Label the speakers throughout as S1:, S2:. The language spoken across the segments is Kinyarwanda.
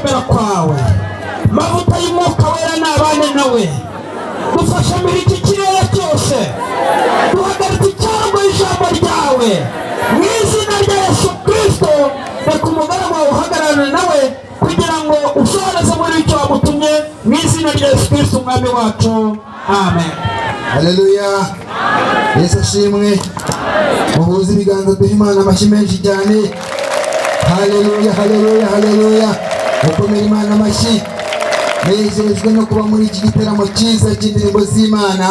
S1: kwemera kwawe. Mavuta y'Umwukawera n'abane nawe. Dufashe muri iki kirere cyose. Duhagaritse icyago ijambo ryawe. Mu izina rya Yesu Kristo, reka umugaragu wawe uhagararane nawe kugira ngo usohoreze muri icyo wamutumye. Mu izina rya Yesu Kristo umwami wacu. Amen.
S2: Haleluya. Yesu ashimwe. Muhuze ibiganza duhe Imana amashyi menshi cyane. Haleluya, haleluya, haleluya. Mukomere Imana amashyi. Nezezwe no kuba muri iki giteramo cyiza cy'indirimbo z'Imana,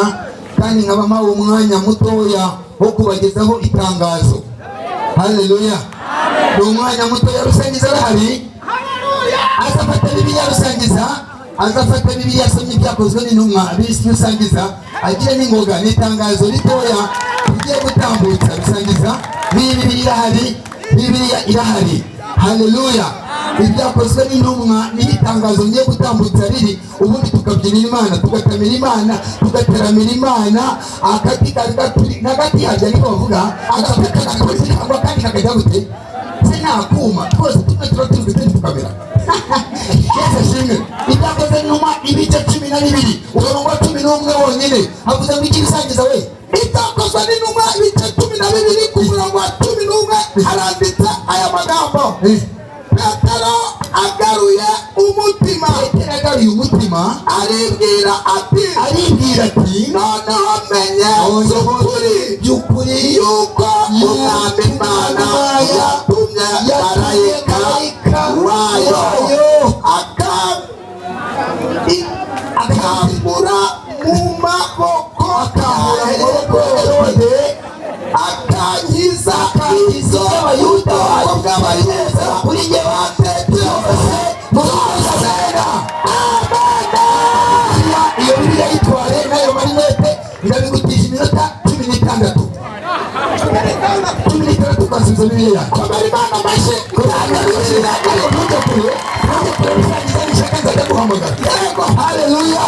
S2: kandi nkaba mpawe umwanya mutoya wo kubagezaho itangazo. Haleluya. Ni umwanya mutoya rusangiza arahari. Azafata Bibiliya rusangiza, azafata Bibiliya asomye ibyakozwe n'intumwa bisi rusangiza, agire n'ingoga n'itangazo ritoya tugiye gutambutsa rusangiza. Bibiliya irahari, Bibiliya irahari. Haleluya. Ibyakozwe n'intumwa n'itangazo ngiye gutambutsa riri, ubundi tukabyinira Imana, tugatamira Imana, tugateramira Imana. Akati nagati hajya niko bavuga, akandi kakajya gute sinakuma twose tumwe tukamera. Yesu ashimwe. Ibyakozwe n'intumwa ibice 12 umurongo wa 11 wonyine havuze ngo iki bisangiza we. Ibyakozwe n'intumwa ibice 12 ku murongo wa 11 haranditse aya magambo. Petero agaruye umutima. Petero agaruye umutima aribwira ati noneho menye by'ukuri yuko umwami Imana yatumye marayika wayo akambura mu maboko Herode, akangiza izo Abayuda b'Abayuda kuri jye batekereza muzazera. Amena. Iyo Bibiliya yitware nayo marinete irabigutisha iminota 16. 16 ukasubiza Bibiliya. Komera Imana amashyi. Haleluya.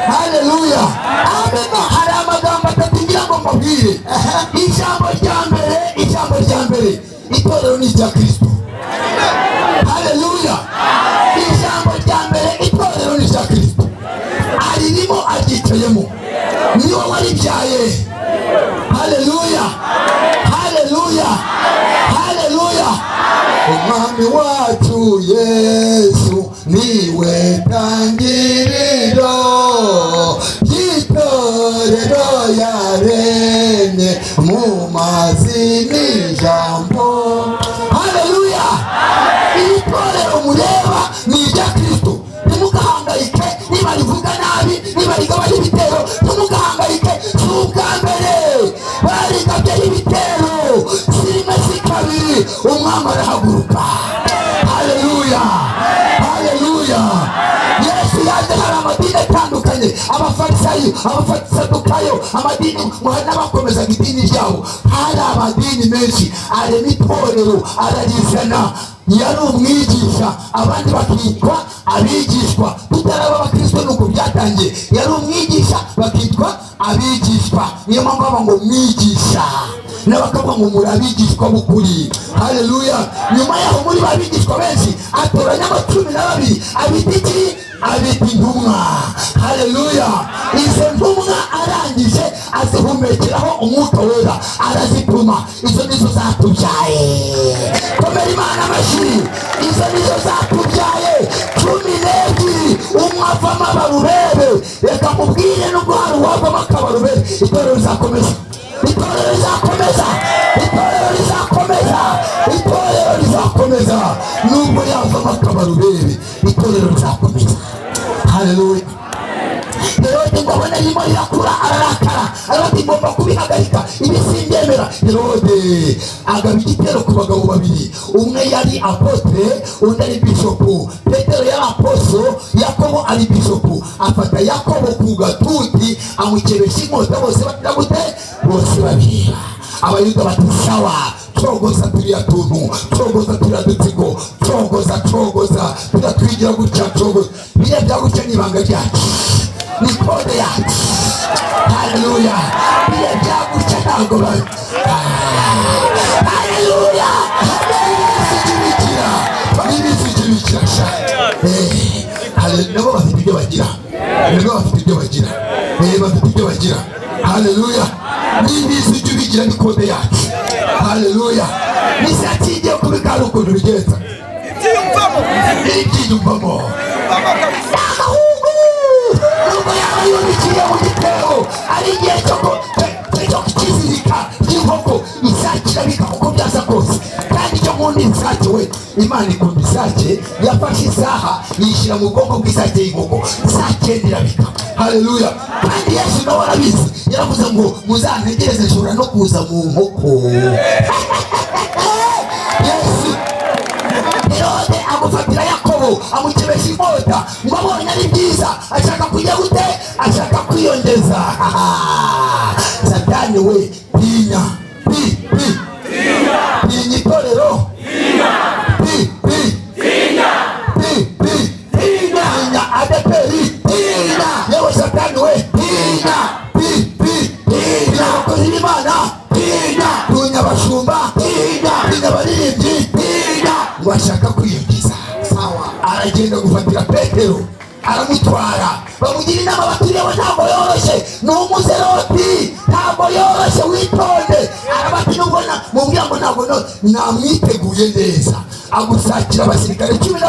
S2: Haleluya. Amena. Hari amagambo atatu ngira ngo mbabwire. Ijambo rya mbere itorero ni rya Kristo. Haleluya. Ijambo rya mbere itorero ni rya Kristo. Aririmo aryicayemo, niwe waribyaye. Haleluya. Haleluya. Haleluya. Umwami wacu Yesu niwe tangiriro y'itorero yaremye mu mazi n'ijambo. Haleluya. Itorero mureba ni irya Kristo. Ntimugahangayike niba rivuga nabi, niba rigabanya ibitero, ntimugahangayike. Si ubwa mbere barigabye ibitero, si rimwe si kabiri, umwami arahaguruka. Haleluya. Haleluya. Yesu yaje hari amadini atandukanye, abafarisayo, abasadukayo, amadini n'abakomezaga idini ryabo. Hari amadini menshi arema itorero ararizana. Yari umwigisha, abandi bakitwa abigishwa. Tutaraba abakristo nuko byatangiye. Yari umwigisha bakitwa abigishwa. Niyo mpamvu baba ngo mwigisha, n'abakavuga ngo muri abigishwa b'ukuri. Haleluya. Nyuma yaho muri babigishwa benshi atoranya 12 abita intumwa. Haleluya. Izo ntumwa arangije azihumekeraho Umwuka Wera arazituma. Izo nizo zatubyaye. Komera Imana amashyi. Izo nizo zatubyaye 12. Umwe avamo abarubebe. Reka mubwire nubwo hari uwavamo akabarubebe, itorero rizakomeza. Itorero rizakomeza. Itorero rizakomeza. Itorero rizakomeza. Nubwo yavamo akabarubebe, itorero rizakomeza. Haleluya. Herode ngo abone irimo rirakura ararakara, arati ngomba kubihagarika, ibi simbyemera. Herode agaba igitero ku bagabo babiri, umwe yari apotre, undi ari bishopu. Petero yari aposo, Yakobo ari bishopu. Afata Yakobo ku gatuti amukebesha inkota, bose bagira gute? Bose babira. Abayuda bati sawa, cogoza turiya tuntu, cogoza turiya dutsiko, cogoza tudatwigira gutya, cogoza biriya byagutya n'ibanga ryacu, ni kode yacu. Haleluya. Biriya byagutya ntabwo bari. Haleluya. N'ibizigirikira sha nabo bafite ibyo bagira, nabo bafite ibyo bagira, bafite ibyo bagira. Haleluya. Nibizi ujye ubigira ni kode yacu. Haleluya. Nisati igiye kubikara ukuntu bigenza ibyiyumvamo nubwo yaba yubikiye mu gitebo ari igihe cyo kukizirika ry'inkoko isake irabika uko byaza kose. Kandi icyo nkunda isake we, Imana ikunda isake, yafashe isaha yishyira mu bwonko bw'isake y'inkoko, isake irabika. Haleluya. Kandi Yesu nawe arabizi, yaravuze ngo muzantegereze nshobora no kuza mu nkoko. Yesu Herode amufatira Yakobo amukebesha inkota ngo abonye ari byiza ashaka kujya gute, ashaka kwiyongeza. Satani we, tinya tinya itorero, tinya adeperi, tinya yewe Satani we, tinya abakozi b'Imana, tinya abashumba, tinya abaririmbyi, ngo ashaka kwiyongeza. Sawa, aragenda gufatira Petero aramutwara, bamugira inama bati yewe ntabwo yoroshye, ni umuzeroti, ntabwo yoroshye, witonde. Arabati nubwo mubwira ngo ntabwo namwiteguye neza. Agusakira abasirikare 10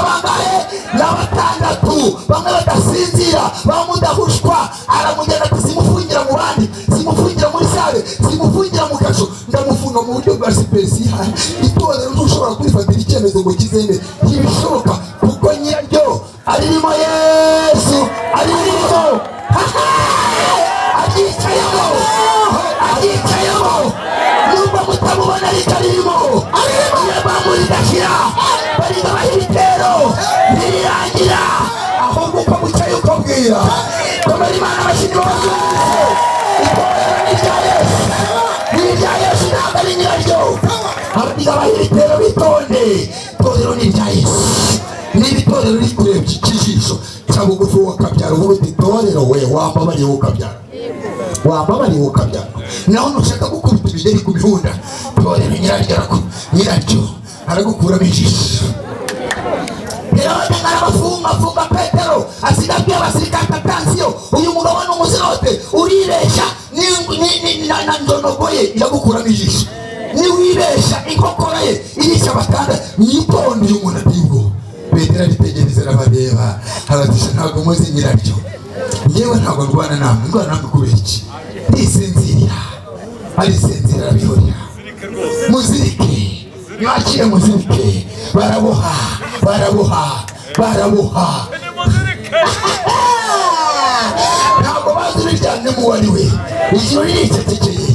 S2: na batandatu, bamwe badasinzira, bamudahushwa. Aramugenda ati simufungira mu bandi, simufungira muri sale, simufungira mu kasho, ndamufunga mu buryo bwa sipesiyali. Itorero ntushobora kurifatira icyemezo ngo kizeme, ntibishoboka kuko nyiraryo aririmo Yesu, aririmo aryicayemo. Nubwo mutamubona ariko aririmo, yabambu ridashira, bariga baha ibitero ntirirangira, ahubwo uko mucaye uko bwira komera Imana abashyitsi bose. Itorero ni irya Yesu, ni irya Yesu, ntabwo ari nyiraryo. Abariga baha ibitero bitonde, itorero ni irya Yesu. Niba itorero riri kureba ikijisho cya bugufi wakabyara, ubundi itorero we wambabariye ukabyara, wambabariye ukabyara. Naho nushaka gukubita ibideri ku mihunda, itorero nyiraryo aragukuramo ijisho. Herode arabafunga Petero, asiga abwiye abasirikare atansiyo, uyu mugabo ni umuzirote, uribeshya na ndonogoye iragukuramo ijisho. Niwibeshya inkokora ye irisha batanda, mwitonde uyu muntu atigo. Petero aritegereza arabareba, aratisha ntabwo muzi nyiraryo. Yewe ntabwo ndwana namwe kubera iki? Ndisinzirira, arisinzira arabihorera. Muzirike, mwakire muzirike, baraboha. Ntabwo bazi uriryamye mu wari we, ijuru riricetekeye,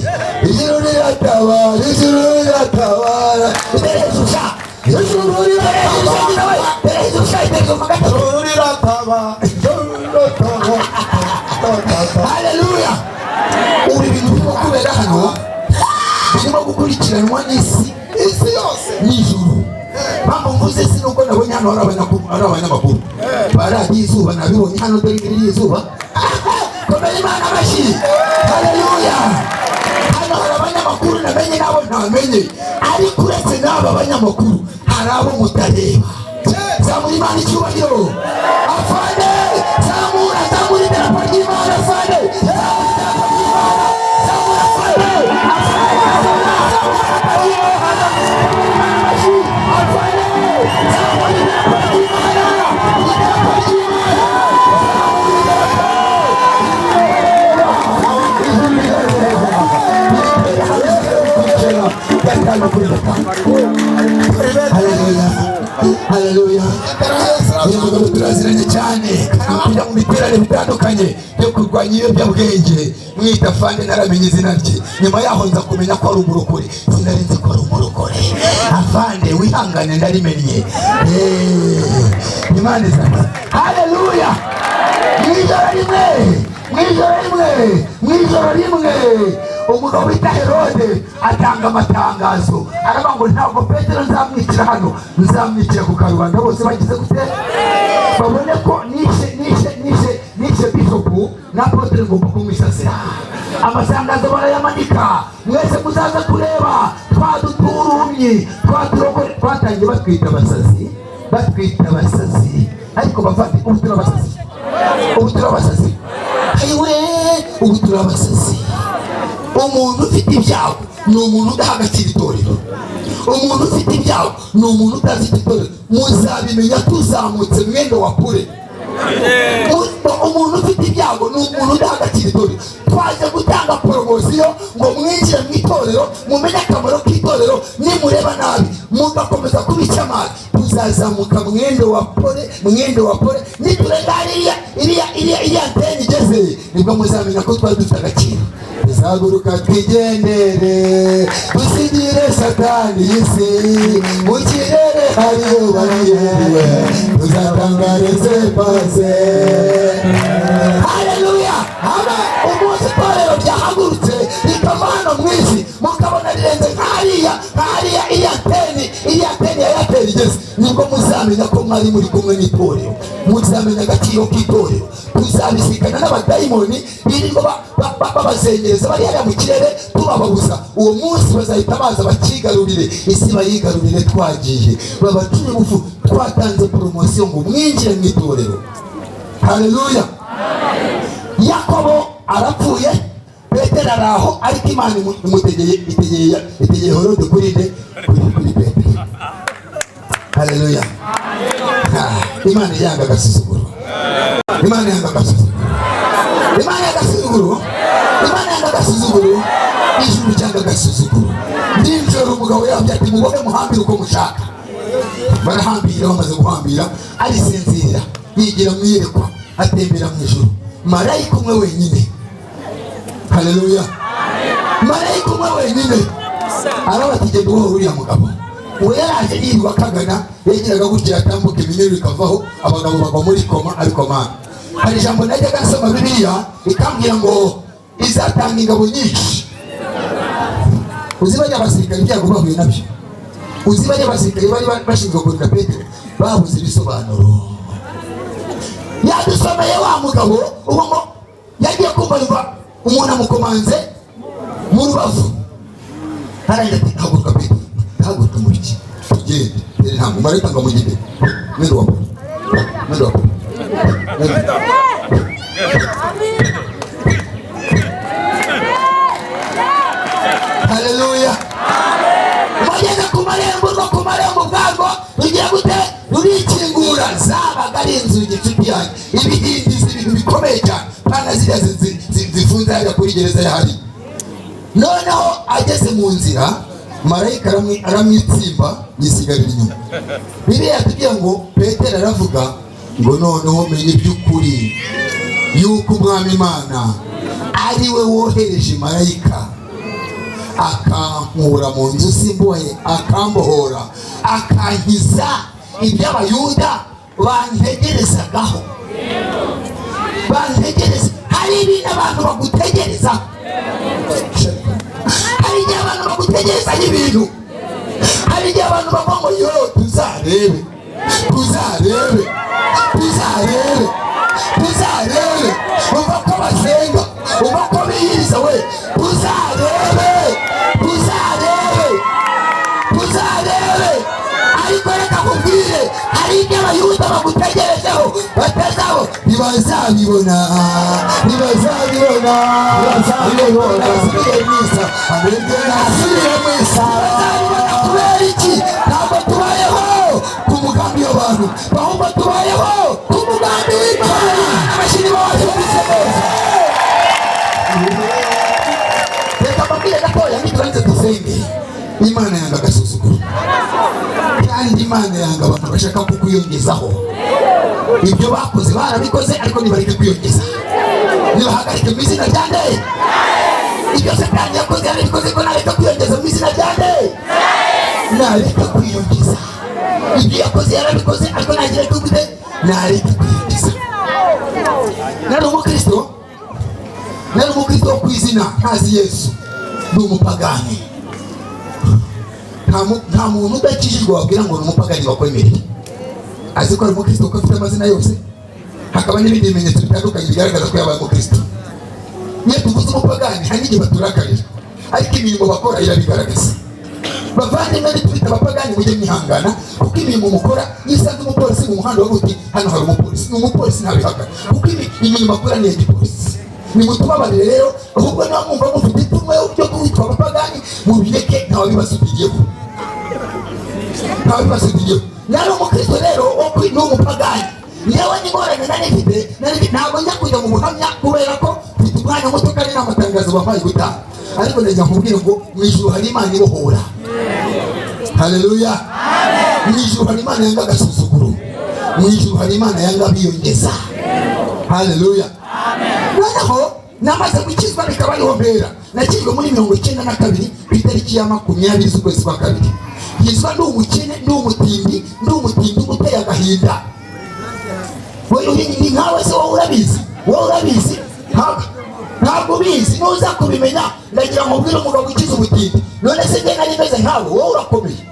S2: ijuru riratabara, Haleluya. Ubu ibintu birimo kubera hano birimo gukurikiranwa n'isi yose n'ijuru. Mpamvu mvuze si nuko nabonye hano hari abanyamakuru baragiye izuba, nabibonye hano dore iri izuba. Komera Imana amashyi. Haleluya. Hano hari abanyamakuru namenye nabo ntamenye, ariko uretse n'aba banyamakuru hari abo mutareba. Zamura Imana icyubahiro. Afande, zamura idarapo ry'Imana. Afande, zamura afande. Haleluya. Turaziranye cyane kujya mu biterane bitandukanye byo kurwanya ibiyobyabwenge. Mwita Afande, naramenye izina rye, nyuma yaho nza kumenya ko ari umurokore, sinari nzi ko ari umurokore. Afande wihangane, ndarimenye. Imana izana. Haleluya. Mwijoro rimwe umugabo wita Herode atanga amatangazo, aravuga ngo ntabwo Petero nzamwicira hano, nzamwicira ku karubanda bose bagize gute, babone ko nishe bishopu na Apotre ngomba kumwisasira. Amatangazo barayamanika, mwese muzaza kureba, twaduturumye, twaturokore. Twatangiye batwita abasazi, ariko bavandi ubu turabasazi, ubu turabasazi, ayiwe ubu turabasazi. Umuntu ufite ibyago ni umuntu udaha agaciro itorero. Umuntu ufite ibyago ni umuntu udafite itorero. Muzabimenya tuzamutse mwendo wa kure. Umuntu ufite ibyago ni umuntu udaha agaciro itorero. Twaje gutanga poromosiyo ngo mwinjire mu itorero, mumenye akamaro k'itorero, nimureba nabi mugakomeza kubica amazi tuzazamuka mwendo wa pole, mwendo wa pole. Niturenga iriya anteni igeze nibwo muzamenya ko twari dufite agaciro. Tuzaguruka twigendere dusigire satani y'isi, mu kirere hariyo bariyeriwe tuzatangarize pase. Haleluya. Umunsi itorero ryahagurutse rikava hano mu isi mukabona rirenze nk'ariya iya anteni ya airtel igeze, nibwo muzamenya ko mwari muri kumwe n'itorero, muzamenya agaciro k'itorero. Tuzabisikana n'abadayimoni birirwa babazengereza bari hariya mu kirere tubababuza. Uwo munsi bazahita baza bakigarurire isi, bayigarurire twagiye babacure bufu. Twatanze poromosiyo ngo mwinjire mu itorero. Haleluya. Yakobo arapfuye, Petero araho, ariko Imana itegeye Herode kuri Petero. Haleluya. Imana yanga agasuzuguro, Imana yanga agasuzuguro, Imana yanga agasuzuguro, Imana yanga agasuzuguro, ijuru cyanga agasuzuguro. Nijoro umugabo yambye ati mubohe muhambire uko mushaka. Barahambira, bamaze guhambira arisinzira, yigira mu iyerekwa, atembera mu ijuru. Marayika umwe wenyine. Haleluya. Marayika umwe wenyine arabatigenda uwo uriya mugabo. Uwo yaraje yirirwa akagana, yagiraga gutya atambuka iminyururu ikavaho, abagabo bagwa muri koma. Ariko Mana, hari ijambo najyaga nsoma Bibiliya ikambwira ngo izatanga ingabo nyinshi. Uzibajya abasirikare ibyago bahuye nabyo, uzibajya abasirikare bari bashinzwe kurinda Petero babuze ibisobanuro. Yadusomeye wa mugabo ubwo yagiye kumva umuntu amukomanze mu rubavu. Harangira ati haguruka Petero, haguruka mu biki tugende. Ntabwo marayika ngo mugende mwendo wa Buri, mwendo wa Buri. Haleluya. Mugeze ku marembo bwarwo rugiye gute rurikingura. Zabaga ari inzugi inshuti yanjye, ibihindiza ibintu bikomeye cyane, pana ziriya zifunze hariya kuri gereza yahari. Noneho ageze mu nzira marayika aramwitsimba yisigarira inyuma. Bibiliya yatubwiye ngo Petero aravuga ngo noneho menye by'ukuri yuko umwami Imana ari we wohereje marayika akankura mu nzu simboye, akambohora, akankiza iby'abayuda bantegerezagaho. Bantegereza. Hari ibintu abantu bagutegereza, hari igihe abantu bagutegereza ibintu, hari igihe abantu bavuga ngo yo tuzarebe, tuzarebe, tuzarebe, tuzarebe. Umva ko basenga, umva ko biyiriza we, tuzarebe, tuzarebe, tuzarebe. Ariko reka kubwire, hari igihe abayuda bagutegerejeho batazabo ntibazabibona, ntibazabibona, ntibazabibona. Asubire mwisa, asubire mwisa. Bazabibona kubera iki? Ntabwo tubayeho ku mugambi w'abantu, ahubwo tubayeho ku mugambi w'Imana. Abashini bacu bise neza. Reka mbabwire gatoya nituranze dusenge. Imana yanga agasuzuguro, kandi Imana yanga abantu bashaka kukwiyongezaho. Ibyo bakoze barabikoze, ariko nibareke kwiyongeza, nibahagarike mu izina rya nde. Ibyo Satani yakoze yarabikoze, ko nareka kwiyongeza mu izina rya nde. Nareka kwiyongeza. Ibyo yakoze yarabikoze, ariko nagira tugute nareka kwiyongeza. Nari umukristo ku izina ntazi Yesu, ni umupagani. Nta muntu udakijijwe wabwira ngo ni umupagani bakwemereye. Azi ko ari umukristo ko afite amazina yose, hakaba n'ibindi bimenyetso bitandukanye bigaragaza ko yabaye umukristo. Niyo tuvuze umupagani hari n'igihe baturakarira, ariko imirimo bakora irabigaragaza. bavandimwe twita abapagani mujye mwihangana kuko imirimo mukora yisanze umupolisi mu muhanda waruti hano hari umupolisi ntabihaka kuko imirimo akora ni igipolisi. Nimutubabarire rero ahubwo niba mwumva mufite ipfunwe byo kwitwa abapagani mubireke ntawabibasubiyeho. Nari umukristo rero wo kwitwa umupagani yewe n'ingorane nari mfite ntabwo njya kujya mu buhamya kubera ko mfite umwanya muto kandi n'amatangazo bampaye gutaha, ariko ndajya nkubwira ngo mu ijuru hari Imana ibohora. Haleluya. Mu ijuru hari Imana yanga agasuzuguro, mu ijuru hari Imana yanga biyongeza. Haleluya. Noneho namaze gukizwa bikaba arihombera. Nakijwe muri 1992 ku itariki ya 20 z'ukwezi kwa kabiri. Yizwa ndi umukene, ndi umutindi uteye agahinda. Ni nkawe se wowe urabizi ntabwo ubizi nuza kubimenya ndagira ngo ubwire umugabo ukize ubutindi. None se njye nari meze nkawe, wowe urakomeye.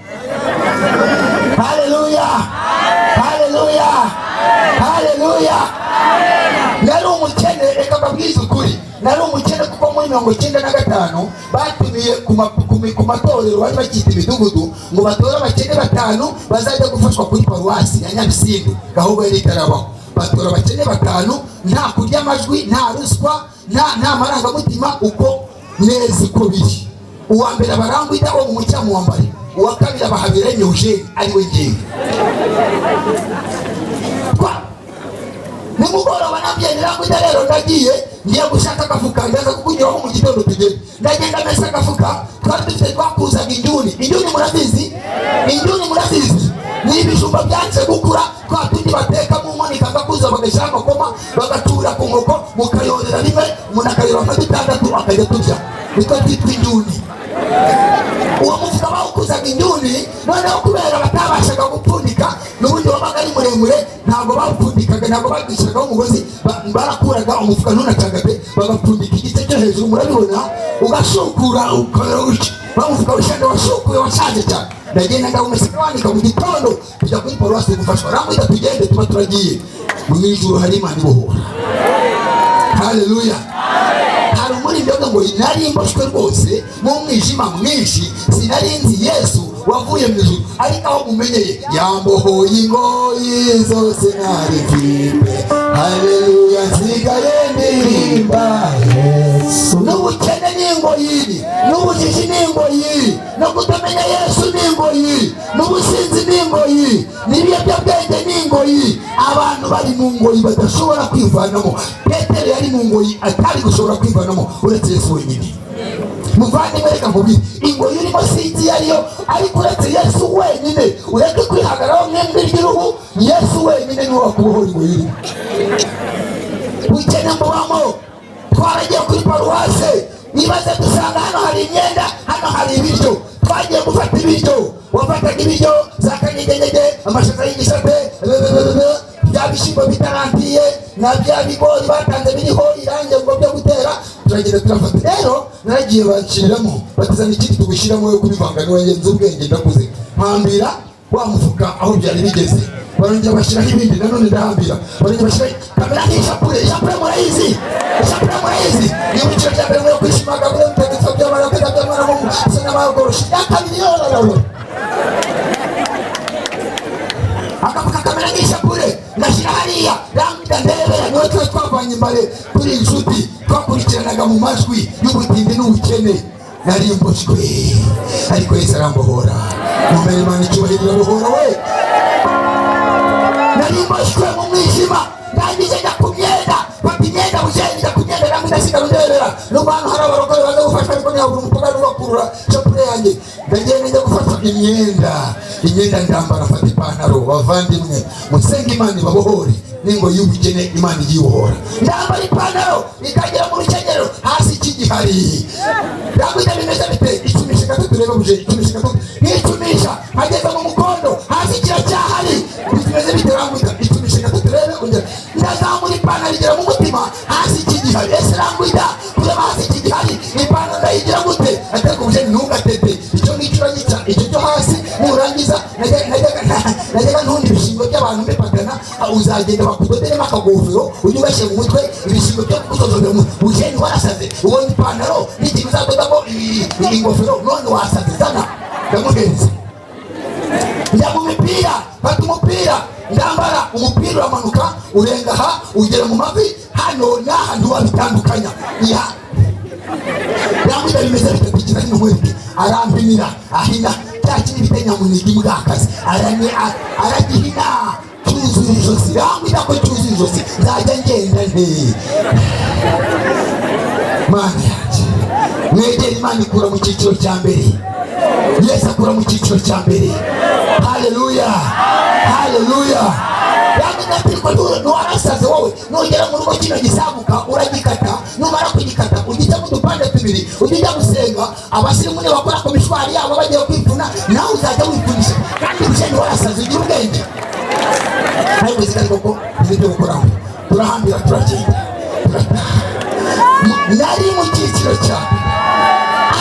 S2: Haleluya. Nari umukene, reka mbabwize ukuri, nari umukene kuko muri 1995 batumiye ku matorero bari bakita imidugudu ngo batore abakene 5 bazajya gufashwa kuri paruwasi ya Nyabisindu gahubwo Rirareba. Batora abakene 5 nta kurya amajwi, nta ruswa, nta marangamutima, uko neza uko biri. Uwa mbere barangwida wo mu mucyamu wambare, uwa kabiri abahabira Eugene ari we ngiye. Nimugoroba nabyerera ngo rero ndagiye ngiye gushaka agafuka ndaza kukugiraho mu gitondo tugende. Ndagenda mesa agafuka twari dufite twakuzaga injuni murabizi. Ni ibijumba byanze gukura kwa tundi bateka mu monika gakuza bagashyira amakoma bagatura ku nkoko mukayorera rimwe umuntu akayora amadutandatu akajya turya, niko twitwa injuni. Uwo mufuka bawukuzaga injuni, noneho kubera batabashaga gupfundika n'ubundi wabaga ari muremure ntabwo bawupfundikaga, ntabwo bagishagaho umugozi, barakuraga umufuka ntunacagate bagapfundika igice cyo hejuru, murabibona, ugashukura bamufuka wishende washukuye washaje cyane. Ndagenda ndawumeseka wandika mu gitondo tujya kuri paruwasi gufashwa, ramwita tugende tuba turagiye. Mu ijuru hari Imana ibohora. Haleluya. Hari muri byo ngo nari mboshwe rwose mu mwijima mwinshi, sinari nzi Yesu wavuye mu ijuru, ariko aho mumenyeye yambohoye ingoyi zose nari mfite. Haleluya. Nsigaye ndirimba Yesu. N'ubukene n'ingoyi, n'ubujiji n'ingoyi, no kutamenya Yesu n'ingoyi, n'ubusinzi n'ingoyi, n'ibiyobyabwenge n'ingoyi. Abantu bari mu ngoyi badashobora kwivanamo. Petero yari mu ngoyi atari gushobora kwivanamo uretse Yesu wenyine. Muvandimwe reka nkubwire, ingoyi urimo sinzi yariyo, ariko uretse Yesu wenyine ureke kwihagararaho mwembi ry'uruhu, Yesu wenyine niwe wakubohora ingoyi urimo. Ukene mubamo, twaragiye kuri paruwase nibaze dusanga hano hari imyenda, hano hari ibiryo. Twagiye gufata ibiryo, wafataga ibiryo za kanyeganyege, amashaza y'igisate, bya bishyimbo bitarangiye na bya bigori batanze biriho irange ngo byo gutera, turagenda turafata. Rero naragiye banshiriramo batizana ikindi tugushyiramo yo kubivanga n'uwengenza ubwenge ndakuze mpambira wa mufuka aho byari bigeze, barongera bashyiraho ibindi, nanone ndahambira, barongera bashyiraho kamera n'ishapure murayizi. Ni ibiciro bya mbere yo kwishimaga muri mutagatifu by'abarakada by'amara mu se n'abagoroshi yakabiri yorora akavuga kamera n'ishapure ndashyira hariya rambida ndebera. Niwe tuba twavanye imbare kuri inshuti twakurikiranaga mu majwi y'ubutindi n'ubukene. Nari mboshwe ariko Yesu arambohora. Mumere Imana icyubahiro irabohora we. Nari mboshwe mu mwijima, ndangije njya ku myenda, fata imyenda bujeni njya ku myenda namwe ndasigara ndebera. Nubwo hano hari abarokore baza gufashwa ariko ntiyabura umupaka n'ubakurura shapure yanjye. Ndagenda njya gufata imyenda ndambara, fata ipantaro. Bavandimwe musenge Imana ibabohore n'ingo y'ubukene Imana iyibohora. Ndambara ipantaro ikagera mu rukenyero hasi ikigihari. Ndabwita bimeze bite? Icumisha gatatu rero bujeni, icumisha gatatu n'icumisha hageze mu mukondo hasi kiracyahari. Bimeze bite? Rambwita icumisha gatatu rero ongera ndazamura ipantaro igera mu mutima hasi ikigihari. Ese rambwita kureba hasi ikigihari ipantaro ndayigira gute? Ateka ubujeni ntugatete icyo ngicyo uranyita icyo cyo hasi nurangiza najyaga ntundi ibishingwe by'abantu mbepagana, uzagenda bakudoderemo akagofero ujye ugashyira mu mutwe ibishingwe byo kuzozodera mu bujeni warasaze. Ubonye ipantaro n'ikintu uzadodamo ingofero none wasaze. Zana ndamugenza njya mu mipira fata umupira ndambara umupira uramanuka urenga aha ugera mu mavi hano n'ahantu wabitandukanya yamwita bimeze bitakukira n'umwete arampimira ahina cyakindi bitenya mu nigi mbwakazi aragihina cyuzuye ijosi yamwita ko cyuzuye ijosi nzajya ngenda nte mana yanjye mwegera Imana ikura mu cyiciro cya mbere Yesu akura mu cyiciro cya mbere haleluya haleluya yamwita nuwarasaze wowe nugera mu rugo kino gisabuka uragikata numara kugikata ugita mu dupande tubiri ujya gusenga abasirimu ne bakora ku mishwari yabo bagiye kwipfuna nawe uzajya wifunisha kandi bisheni warasaze ugira ubwenge ariko zikari koko nibyo gukoraho turahambira turagenda nari mu cyiciro cya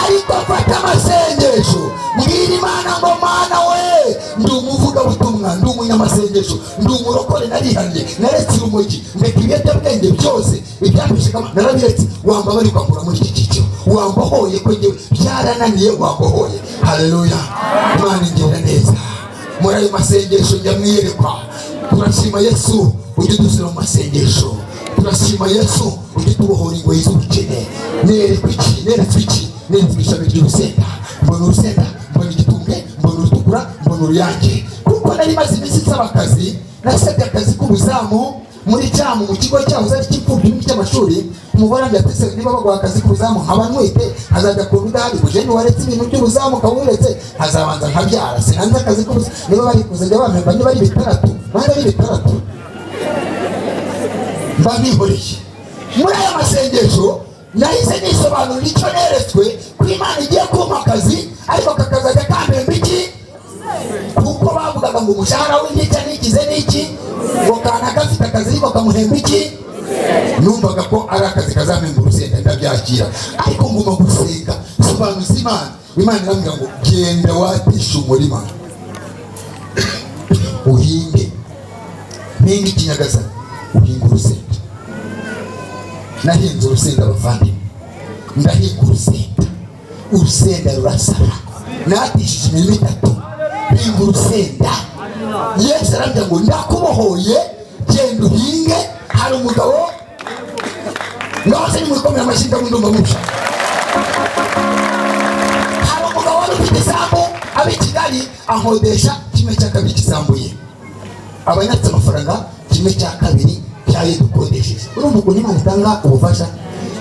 S2: ariko fata amasengesho mbwira Imana ngo Mana we ndi umuvugabutumwa ndi umunyamasengesho ndi umurokore narihanye naretse urumogi ndeka ibiyobyabwenge byose ibyambishikama narabiretse wambabari kwambura muri iki cyiciro wambohoye ko njyewe byarananiye wambohoye haleluya Imana ingenda neza muri ayo masengesho njya mwiyerekwa turashima Yesu ujye dusura mu masengesho turashima Yesu ujye tubohora ingoyi z'ubukene nerekwa iki nerekwa iki nerekwa ishami ry'urusenda mbona urusenda mbona igitumwe mbona urutukura mbona uruyange kuko nari maze iminsi nsaba akazi nasabye akazi k'ubuzamu muri cyamu mu kigo cyaho zari cy'imfubyi cy'amashuri umugore yatese niba baguha akazi k'ubuzamu nkaba nwite hazajya ku bidahari buje ni waretse ibintu by'ubuzamu kawuretse hazabanza nkabyara sinanze akazi k'ubuzamu niba bari kuzajya bamemba niba ari bitandatu bari ari bitandatu mbabihoreye muri aya masengesho nahise nisobanura icyo neretswe ko Imana igiye kumpa akazi ariko kakazajya kampemba iki kuko bavugaga ngo umushahara w'intica n'ikize n'iki ngo kana gafite akazi ariko kamuhemba iki numvaga ko ari akazi kazampemba urusenda ndabyakira ariko nguma gusenga sobanuza Imana irambwira ngo genda watisha umurima uhinge mpinga ikinyagaza uhinga urusenda nahinze urusenda bavandimwe ndahinga urusenda rurasara natishije imirimo itatu hinga urusenda Yesu arambwira ngo ndakubohoye genda uhinge hari umugabo nose ni mwikomera amashyi ndumva musha hari umugabo wari ufite isambu ab'i Kigali ankodesha kimwe cya kabiri kisambuye abanyatse amafaranga kimwe cya kabiri cyaye dukodesheje urumva ukuntu Imana itanga ubufasha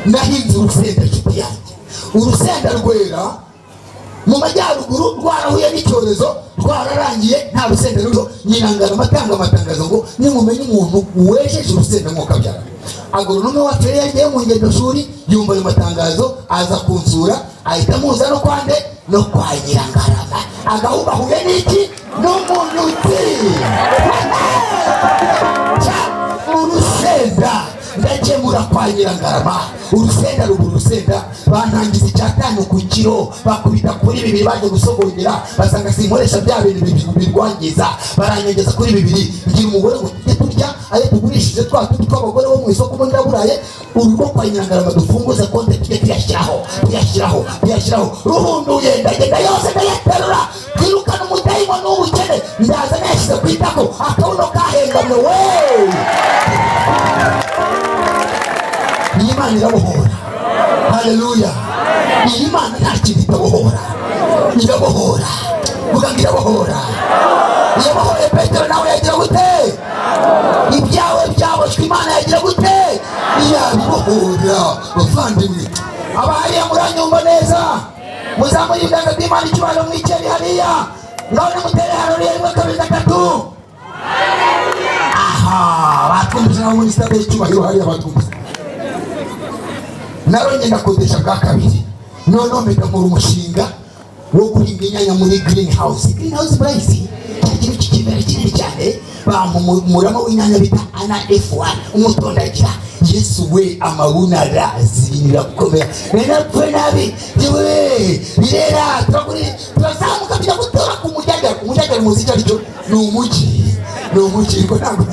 S2: nahinze urusenda nshuti yanjye urusenda rwera mu majyaruguru rwarahuye n'icyorezo rwararangiye nta rusenda ruriho nyirangana amatangazo ngo nimumenye umuntu wejeje urusenda mwuka byara agoronome wacu yari yagiye mu ngendoshuri yumva ayo matangazo aza kunsura ahita muza no kwande no kwa Nyirangarama agahubahuye n'iki n'umunyuti urusenda ndakemura kwa Nyirangarama urusenda ruguru urusenda bantangiza icyatanu ku kiro bakubita kuri 2 baje gusogongera basanga sinkoresha bya bintu birwangiza baranyongeza kuri 2 ngira umugore ngo turya ayo tugurishije tw'abagore bo mu isoko muri ndaburaye urugo kwa Nyirangarama dufunguza konte tujye tuyashyiraho ruhunduye ndagenda yose ndayaterura twirukana umudayimoni n'ubukene ndaza nashyize ku itako akabuno kahengamye we Imana irabohora haleluya Imana nta kintu itabohora irabohora muganga irabohora yabohoye Petero nawe yagira gute ibyawe byaboshwe Imana yagira gute yabibohora bavandimwe abahariya muranyumva neza muzamura ibiganza by'Imana icyubahiro mwicare hariya ngaho mutere haleluya 1 2 3 aha batwumvise nabo muri stade y'icyubahiro hariya batwumvise naronye ndakodesha bwa kabiri noneho mpita umushinga wo guhinga inyanya muri greenhouse burayisi ikintu kikibera kinini cyane bamumuramo w'inyanya bita ana F1 umutondagira Yesu we amabuna razirira gukomera nenapfe nabi yewe birera turazamuka bijya gutora ku mujyagara muziki aricyo ni umugi ko ntabwo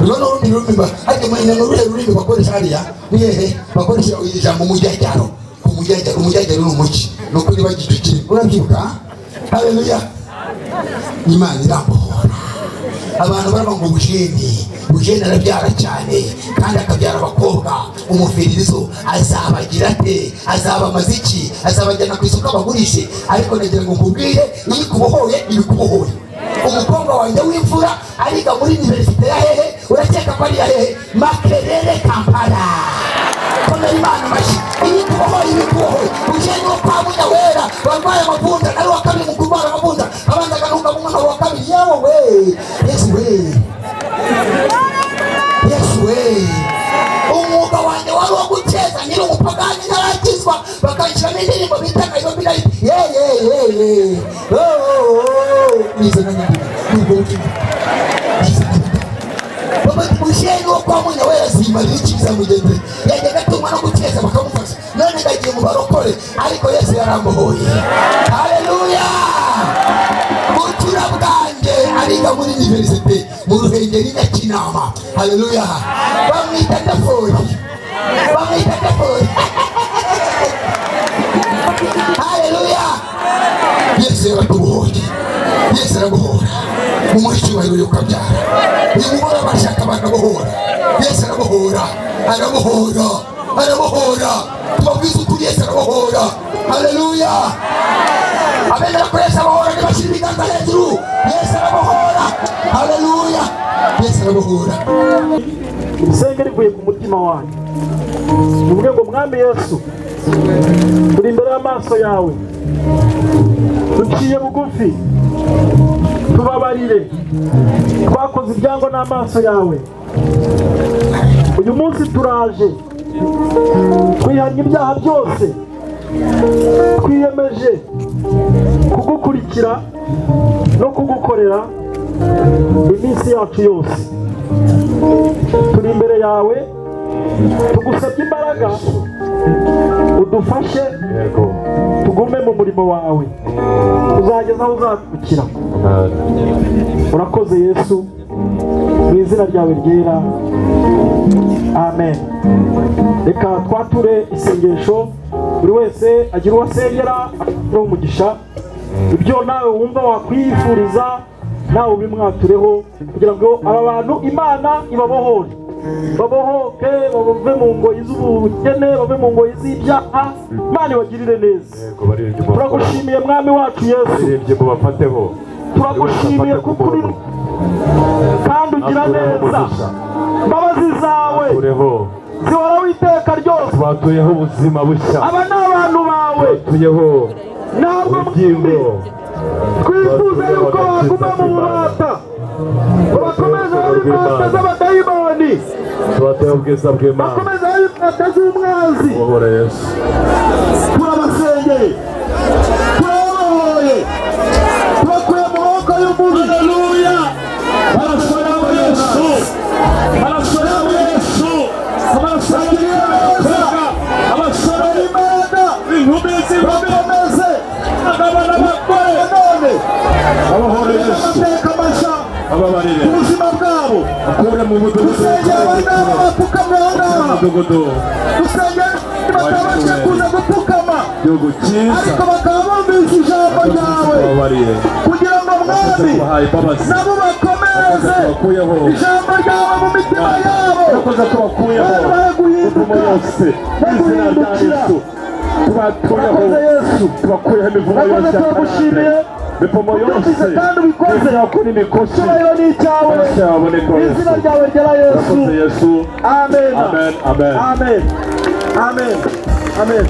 S2: noneho nirumva ajya mwanya n'ururimi bakoresha hariya nihehe bakoresha ijambo umujyagaro umujyagaro ni umugi nuko niba gicukiri urabyibuka Haleluya. Imana irambohora. Abantu baravuga ngo Bujeni arabyara cyane kandi akabyara abakobwa. Umufiririzo azabagira ate? Azaba amaziki, azabajyana ku isoko abagurishe. Ariko nagira ngo nkubwire, iyo kubohoye ibikubohoye. Umukobwa wanjye w'imfura ariga muri universite ya hehe? Urakeka ko ari ya hehe? Makerere, Kampala. Kona Imana mashi. Iyi kubohoye ibikubohoye. Bujeni wo kwa Wera barwaye amavunja, ari wa kabiri mu kurwara amavunja. Abandi aganuka mu mwana wa kabiri. Yewe we. Yesu we. Yesu we. Umwuga wanjye wari uwo gukeza, nyiri umupagani ntarakizwa, bakanshyiramo indirimbo bita Itangazo. Nize n'anyandiko. Nubwo bukina. Bujeni wo kwa Wera zimarira iki bizamugendera. Yajyaga atumwa no gukeza bakamufasha. None ngagiye mu barokore, ariko Yesu yarambohoye. Haleluya. Butura bwanjye ariga muri universite mu Ruhengeri Nyakinama. Haleluya. Bamwita Dufite. Haleluya. Yesu yaratubohoye. Yesu arabohora. Umuhe icyubahiro yo kabyara. Uyu mugore abashaka bakabohora. Yesu arabohora. Tubabwiza ukuri, Yesu arabohora. Haleluya. Abemera ko Yesu abohora ntibashyire ibiganza hejuru. Yesu arabohora. Haleluya. Yesu arabohora.
S3: Isenge rivuye ku mutima wanyu. Uvuge ngo Mwami Yesu, turi imbere y'amaso yawe, duciye bugufi, tubabarire, twakoze ibyango n'amaso yawe. Uyu munsi turaje twihanye ibyaha byose, twiyemeje kugukurikira no kugukorera iminsi yacu yose. Turi imbere yawe, tugusabye imbaraga, udufashe tugume mu murimo wawe, uzageza aho uzadukira. Urakoze Yesu, mu izina ryawe ryera, amen. Reka twature isengesho, buri wese agira uwo asengera, umugisha. Ibyo nawe wumva wakwifuriza nawe ubimwatureho, kugira ngo aba bantu Imana ibabohore, babohoke, bave mu ngoyi z'ubukene, bave mu ngoyi z'ibyaha. Imana ibagirire neza. Turagushimiye Mwami wacu Yesu, turagushimiye kuko uri kandi ugira neza. Imbabazi zawe zihora witeka ryose.
S4: Batuyeho ubuzima bushya.
S3: Aba ni abantu bawe,
S4: batuyeho
S3: ntabwo twifuza yuko baguma mu bubata, bakomeza b'imbata z'abadayimoni,
S4: tubateye ubwiza bw'Imana,
S3: bakomeza b'imbata z'umwanzi.
S4: Wohora Yesu,
S3: turabasengeye, turabohoye, tubakuye mu maboko y'umubi. Haleluya. Barashoraho Yesu, barashoraho Yesu, abashoraho abashoraho Imana, inkumi zibakomeze, abanabakoye none abahoore Yesu, ababarire ubuzima bwabo, akure mu mudugudu, dusengera abana bapfukamye aho ngaho, dusengera batabasha kuza gupfukama, ariko bakaba bumvise ijambo ryawe, kugira ngo Mwami nabo bakomeze ijambo ryawe mu mitima yabo, bahe guhindukira, tubatuyeho Yesu, tubakuyeho imivumo yose, turagushimiye mivumo yose kandi ubikoze icyubahiro ni icyawe, izina ryawe ryera Yesu. Amen. Amen. Amen. Amen.